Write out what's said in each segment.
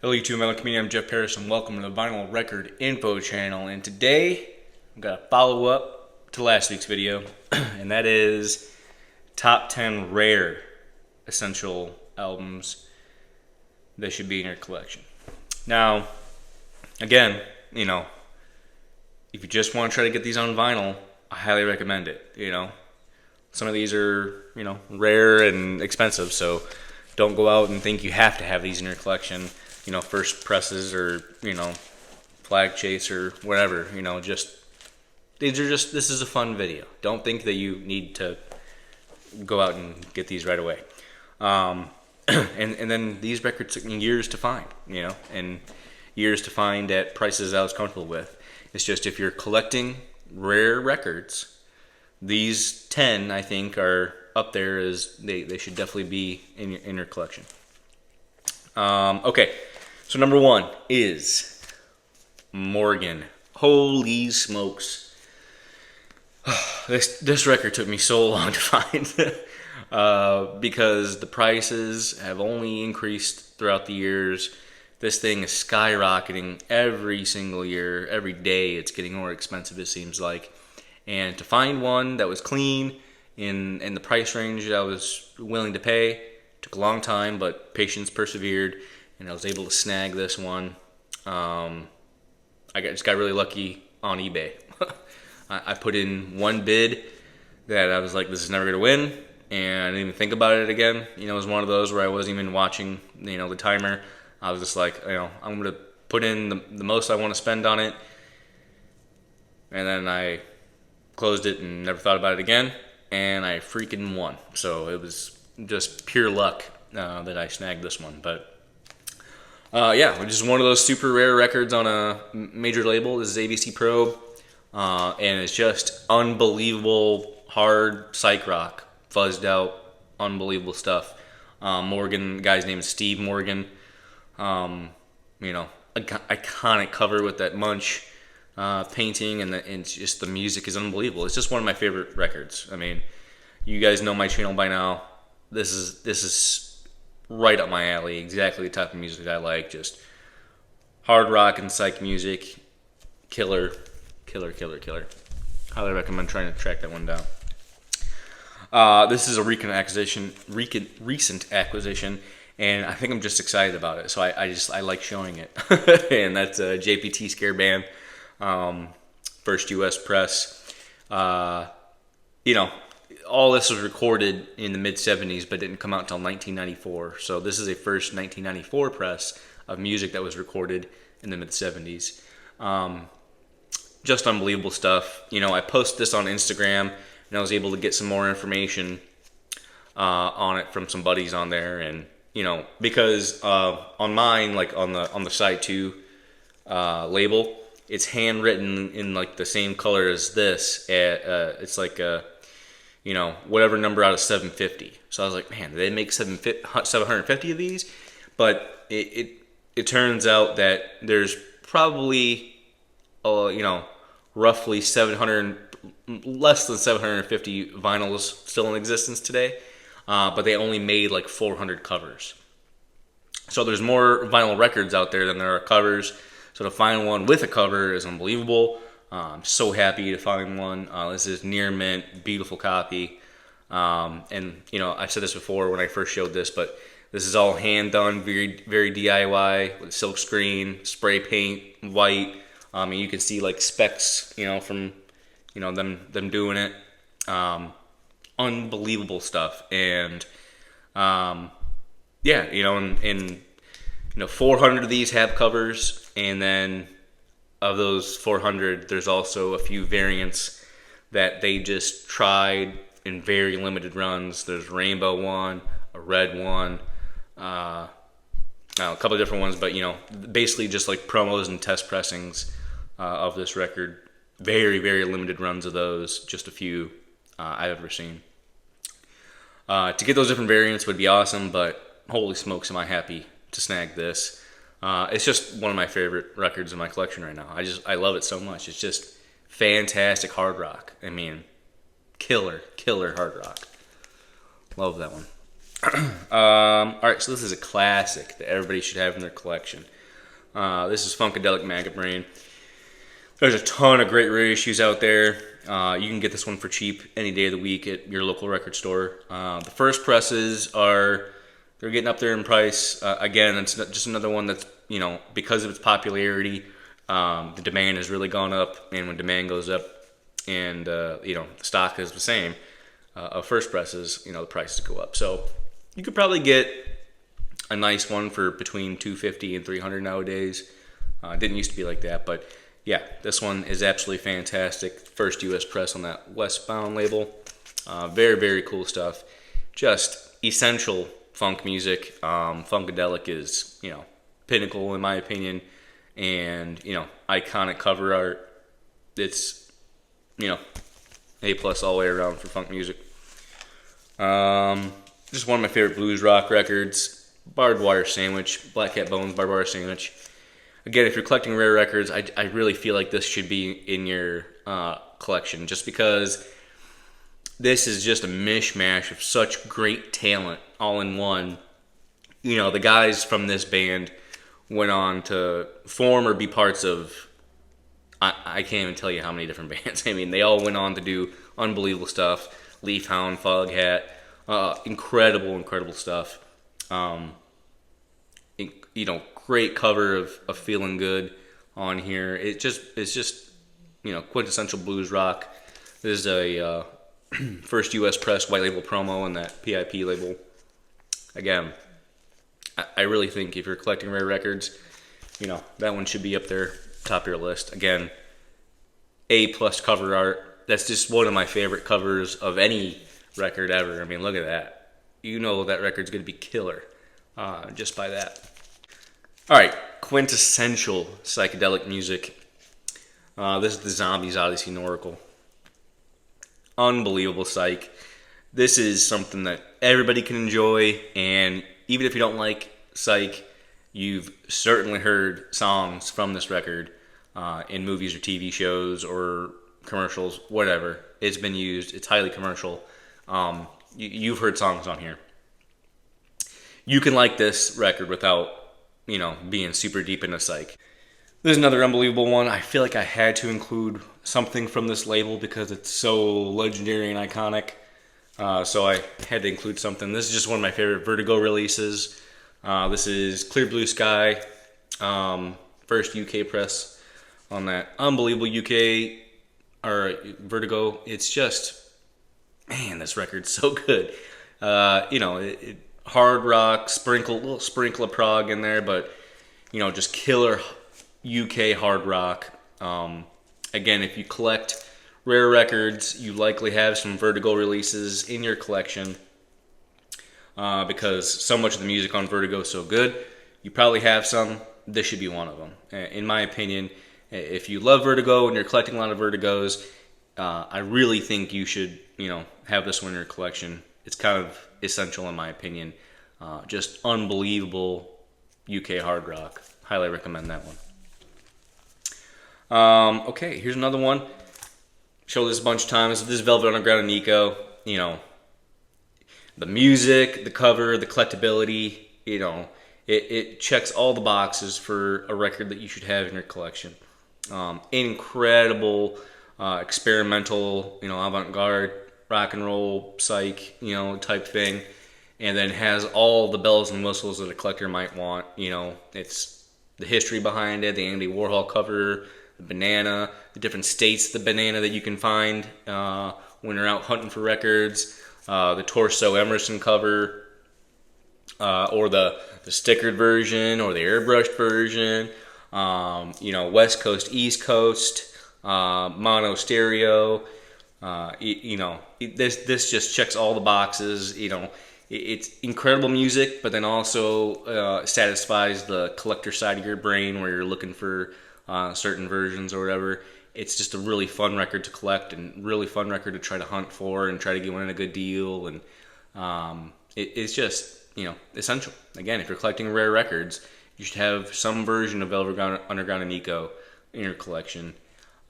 Hello YouTube metal community, I'm Jeff Parris and welcome to the Vinyl Record Info channel. And today I'm going to follow up to last week's video and that is top 10 rare essential albums that should be in your collection. Now, again, if you just want to try to get these on vinyl, I highly recommend it. Some of these are, rare and expensive, so don't go out and think you have to have these in your collection. First presses or, flag chase or whatever, this is a fun video. Don't think that you need to go out and get these right away. And then these records took me years to find, and years to find at prices I was comfortable with. It's just if you're collecting rare records, these 10, I think, are up there as they should definitely be in your collection. Okay, so number one is Morgan. Holy smokes. This record took me so long to find because the prices have only increased throughout the years. This thing is skyrocketing every single year. Every day it's getting more expensive, it seems like. And to find one that was clean in the price range that I was willing to pay took a long time, but patience persevered, and I was able to snag this one. Just got really lucky on eBay. I put in one bid that I was like, this is never going to win, and I didn't even think about it again. It was one of those where I wasn't even watching, the timer. I was just like, I'm going to put in the most I want to spend on it, and then I closed it and never thought about it again, and I freaking won. So it was just pure luck that I snagged this one. But which is one of those super rare records on a major label. This is ABC Probe, and it's just unbelievable hard psych rock, fuzzed out, unbelievable stuff. Morgan, the guy's name is Steve Morgan. Iconic cover with that Munch painting, and it's just the music is unbelievable. It's just one of my favorite records. I mean, you guys know my channel by now. This is right up my alley. Exactly the type of music I like. Just hard rock and psych music. Killer. Highly recommend trying to track that one down. This is a recent acquisition, and I think I'm just excited about it. So I like showing it, and that's a JPT Scare Band, first U.S. press. All this was recorded in the mid-'70s, but didn't come out until 1994. So this is a first 1994 press of music that was recorded in the mid-'70s. Just unbelievable stuff. I posted this on Instagram, and I was able to get some more information on it from some buddies on there. And because on mine, like on the side 2 label, it's handwritten in like the same color as this. It's like whatever number out of 750. So I was like, man, they make 750 of these? But it turns out that there's probably roughly less than 750 vinyls still in existence today, but they only made like 400 covers. So there's more vinyl records out there than there are covers. So to find one with a cover is unbelievable. I'm so happy to find one. This is near mint, beautiful copy. And I've said this before when I first showed this, but this is all hand done, very, very DIY with silk screen, spray paint, white. You can see like specks, from them doing it. Unbelievable stuff. And 400 of these have covers, and then of those 400, there's also a few variants that they just tried in very limited runs. There's a rainbow one, a red one, a couple of different ones, but basically just like promos and test pressings of this record. Very, very limited runs of those, just a few I've ever seen. To get those different variants would be awesome, but holy smokes am I happy to snag this. It's just one of my favorite records in my collection right now. I love it so much. It's just fantastic hard rock. I mean, killer hard rock. Love that one. All right, so this is a classic that everybody should have in their collection. This is Funkadelic Maggot Brain. There's a ton of great reissues out there. You can get this one for cheap any day of the week at your local record store. The first presses they're getting up there in price. Again, it's just another one that's, because of its popularity, the demand has really gone up. And when demand goes up and, the stock is the same, of first presses, the prices go up. So you could probably get a nice one for between $250 and $300 nowadays. It didn't used to be like that, but yeah, this one is absolutely fantastic. First U.S. press on that Westbound label. Very, very cool stuff. Just essential funk music. Funkadelic is, pinnacle in my opinion. And, iconic cover art. It's, A+ all the way around for funk music. Just one of my favorite blues rock records. Barbed Wire Sandwich. Black Cat Bones, Barbed Wire Sandwich. Again, if you're collecting rare records, I really feel like this should be in your collection, just because this is just a mishmash of such great talent all in one. The guys from this band went on to form or be parts of, I can't even tell you how many different bands. I mean, they all went on to do unbelievable stuff. Leaf Hound, Foghat, incredible stuff. Great cover of Feeling Good on here. It's just quintessential blues rock. This is a first U.S. press white label promo on that PIP label. Again, I really think if you're collecting rare records, that one should be up there, top of your list. Again, A+ cover art. That's just one of my favorite covers of any record ever. I mean, look at that. That record's going to be killer just by that. All right, quintessential psychedelic music. This is the Zombies Odessey and Oracle. Unbelievable psych. This is something that everybody can enjoy, and even if you don't like psych, you've certainly heard songs from this record in movies or TV shows or commercials, whatever. It's been used. It's highly commercial. You've heard songs on here. You can like this record without being super deep into psych. There's another unbelievable one. I feel like I had to include something from this label because it's so legendary and iconic. So I had to include something. This is just one of my favorite Vertigo releases. This is Clear Blue Sky. First UK press on that. Unbelievable UK or Vertigo. It's just, man, this record's so good. Hard rock, little sprinkle of prog in there, but just killer UK hard rock. Again, if you collect rare records, you likely have some Vertigo releases in your collection because so much of the music on Vertigo is so good. You probably have some. This should be one of them. In my opinion, if you love Vertigo and you're collecting a lot of Vertigos, I really think you should, have this one in your collection. It's kind of essential in my opinion. Just unbelievable UK hard rock. Highly recommend that one. Okay, here's another one. Show this a bunch of times. This is Velvet Underground and Nico. The music, the cover, the collectability, it checks all the boxes for a record that you should have in your collection. Incredible, experimental, avant-garde, rock and roll, psych, type thing. And then has all the bells and whistles that a collector might want. It's the history behind it, the Andy Warhol cover, the banana, the different states of the banana that you can find when you're out hunting for records, the Torso Emerson cover, or the stickered version, or the airbrushed version, West Coast, East Coast, mono stereo. This just checks all the boxes. It's incredible music, but then also satisfies the collector side of your brain where you're looking for certain versions or whatever. It's just a really fun record to collect and really fun record to try to hunt for and try to get one at a good deal. And it's just, essential. Again, if you're collecting rare records, you should have some version of Velvet Underground and Nico in your collection.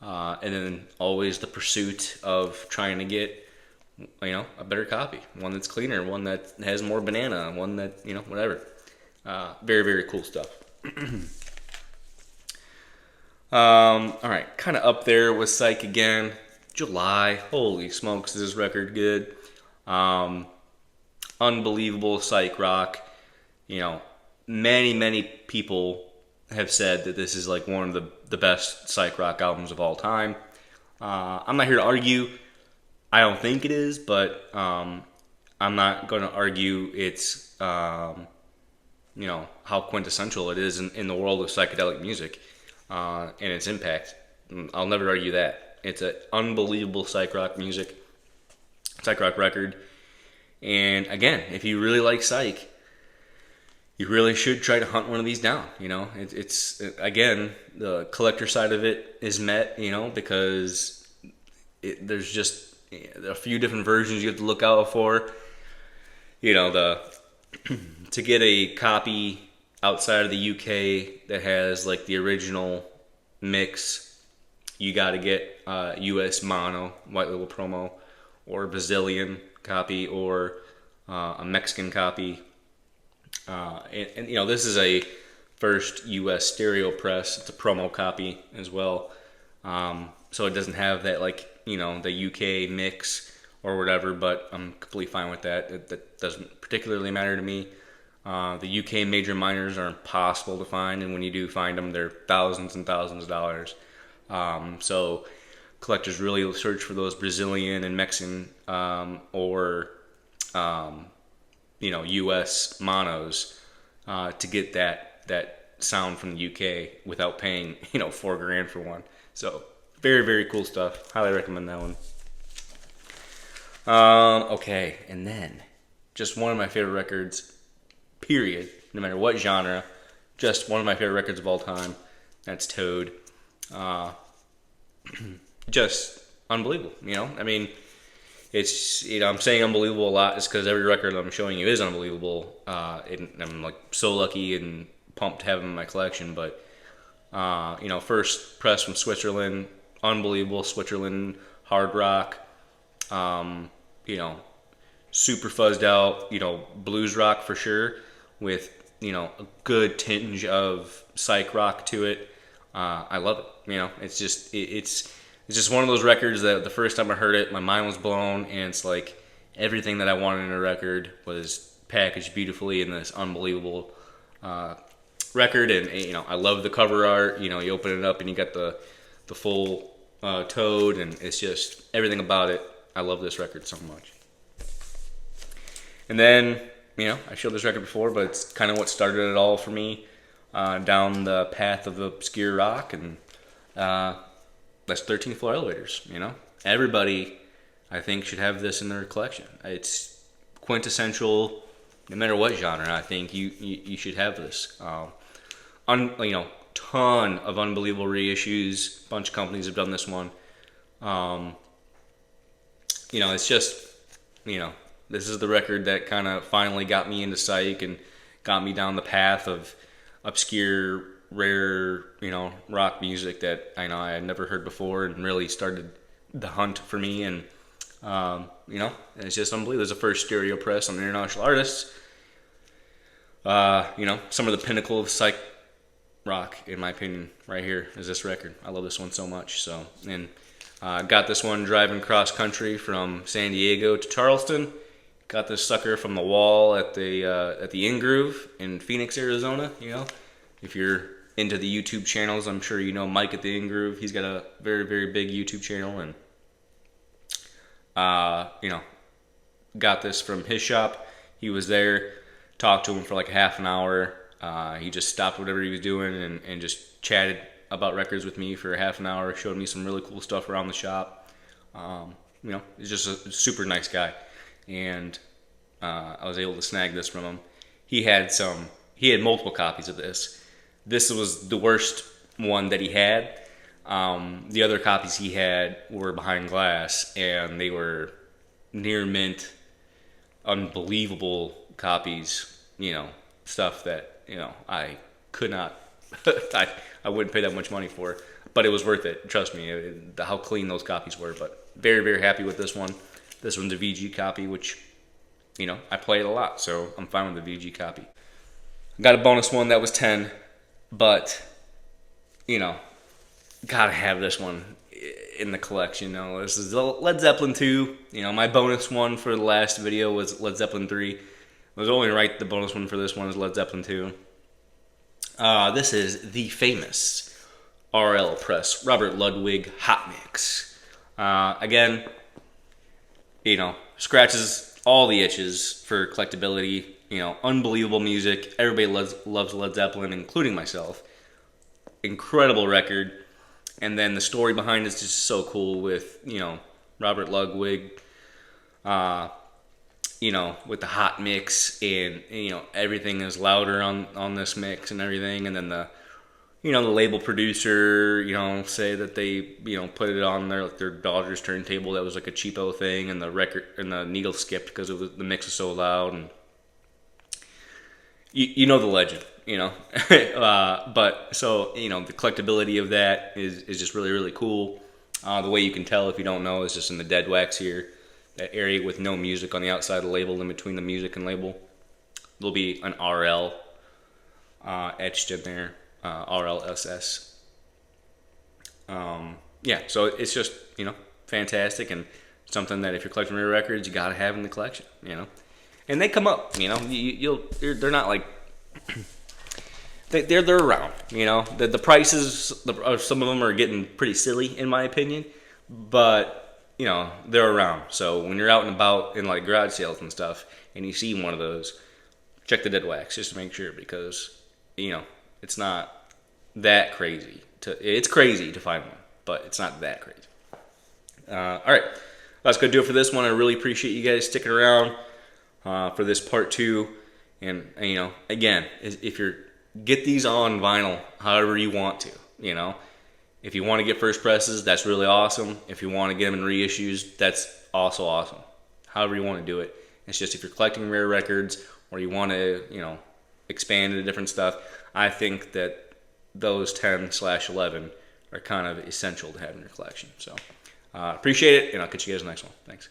And then always the pursuit of trying to get a better copy, one that's cleaner, one that has more banana, one that, whatever. Very, very cool stuff. All right, kind of up there with Psych again. July, holy smokes, is this record good? Unbelievable psych rock. Many people have said that this is like one of the best psych rock albums of all time. I'm not here to argue. I don't think it is, but I'm not going to argue it's how quintessential it is in the world of psychedelic music and its impact. I'll never argue that. It's an unbelievable psych rock record. And again, if you really like psych, you really should try to hunt one of these down. It's again, the collector side of it is met, because there's just a few different versions you have to look out for. To get a copy outside of the UK that has like the original mix, you got to get US mono, white label promo, or a Brazilian copy, or a Mexican copy. And this is a first US stereo press. It's a promo copy as well. So it doesn't have that the UK mix or whatever, but I'm completely fine with that. That doesn't particularly matter to me. The UK major minors are impossible to find, and when you do find them, they're thousands and thousands of dollars. So collectors really search for those Brazilian and Mexican or US monos to get that sound from the UK without paying $4,000 for one. So very, very cool stuff. Highly recommend that one. Okay, and then just one of my favorite records, period, no matter what genre, just one of my favorite records of all time. That's Toad. Just unbelievable, I mean, it's, I'm saying unbelievable a lot is because every record I'm showing you is unbelievable. I'm like so lucky and pumped to have them in my collection, but first press from Switzerland, unbelievable Switzerland hard rock, super fuzzed out, blues rock for sure, with a good tinge of psych rock to it. I love it. It's just one of those records that the first time I heard it, my mind was blown, and it's like everything that I wanted in a record was packaged beautifully in this unbelievable record. And I love the cover art. You open it up and you got the full Toad, and it's just everything about it. I love this record so much. And then I showed this record before, but it's kind of what started it all for me down the path of obscure rock, and that's 13th Floor Elevators. Everybody, I think, should have this in their collection. It's quintessential, no matter what genre. I think you should have this. Ton of unbelievable reissues. A bunch of companies have done this one. It's just, this is the record that kind of finally got me into psych and got me down the path of obscure, rare, rock music that I had never heard before, and really started the hunt for me. And it's just unbelievable. There's a first stereo press on international artists. Some of the pinnacle of psych rock, in my opinion, right here is this record. I love this one so much. So, and got this one driving cross country from San Diego to Charleston. Got this sucker from the wall at the In Groove in Phoenix, Arizona. If you're into the YouTube channels, I'm sure Mike at the In Groove. He's got a very, very big YouTube channel, and got this from his shop. He was there, talked to him for like half an hour. He just stopped whatever he was doing and just chatted about records with me for half an hour. Showed me some really cool stuff around the shop. He's just a super nice guy. And I was able to snag this from him. He had multiple copies of this. This was the worst one that he had. The other copies he had were behind glass, and they were near mint, unbelievable copies. Stuff that I could not. I wouldn't pay that much money for, but it was worth it. Trust me, how clean those copies were. But very, very happy with this one. This one's a VG copy, which, you know, I play it a lot, so I'm fine with the VG copy. Got a bonus one that was 10, but, you know, gotta have this one in the collection. You know, this is Led Zeppelin 2. You know, my bonus one for the last video was Led Zeppelin 3. It was only right the bonus one for this one is Led Zeppelin 2. This is the famous RL Press Robert Ludwig Hot Mix. Again, you know, scratches all the itches for collectability. You know, unbelievable music. Everybody loves Led Zeppelin, including myself. Incredible record. And then the story behind it's just so cool with, you know, Robert Ludwig, you know, with the hot mix, and you know, everything is louder on this mix and everything. And then the, you know, the label producer, you know, say that they, you know, put it on their daughter's turntable that was like a cheapo thing, and the record and the needle skipped because the mix was so loud. And you know the legend, you know. But so, you know, the collectability of that is just really, really cool. The way you can tell if you don't know is just in the dead wax here, that area with no music on the outside of the label, in between the music and label. There'll be an RL etched in there, RLSS. Yeah, so it's just, you know, fantastic, and something that if you're collecting rare records, you gotta have in the collection, you know. And they come up, you know. They're not like they're around, you know. The prices of some of them are getting pretty silly in my opinion, but you know, they're around. So when you're out and about in like garage sales and stuff, and you see one of those, check the dead wax just to make sure, because you know it's not that crazy. It's crazy to find one, but it's not that crazy. All right, that's gonna do it for this one. I really appreciate you guys sticking around for this part 2, and you know, again, if you're get these on vinyl however you want to, you know. If you want to get first presses, that's really awesome. If you want to get them in reissues, that's also awesome. However you want to do it. It's just if you're collecting rare records or you want to, you know, expand into different stuff, I think that those 10/11 are kind of essential to have in your collection. So appreciate it, and I'll catch you guys in the next one. Thanks.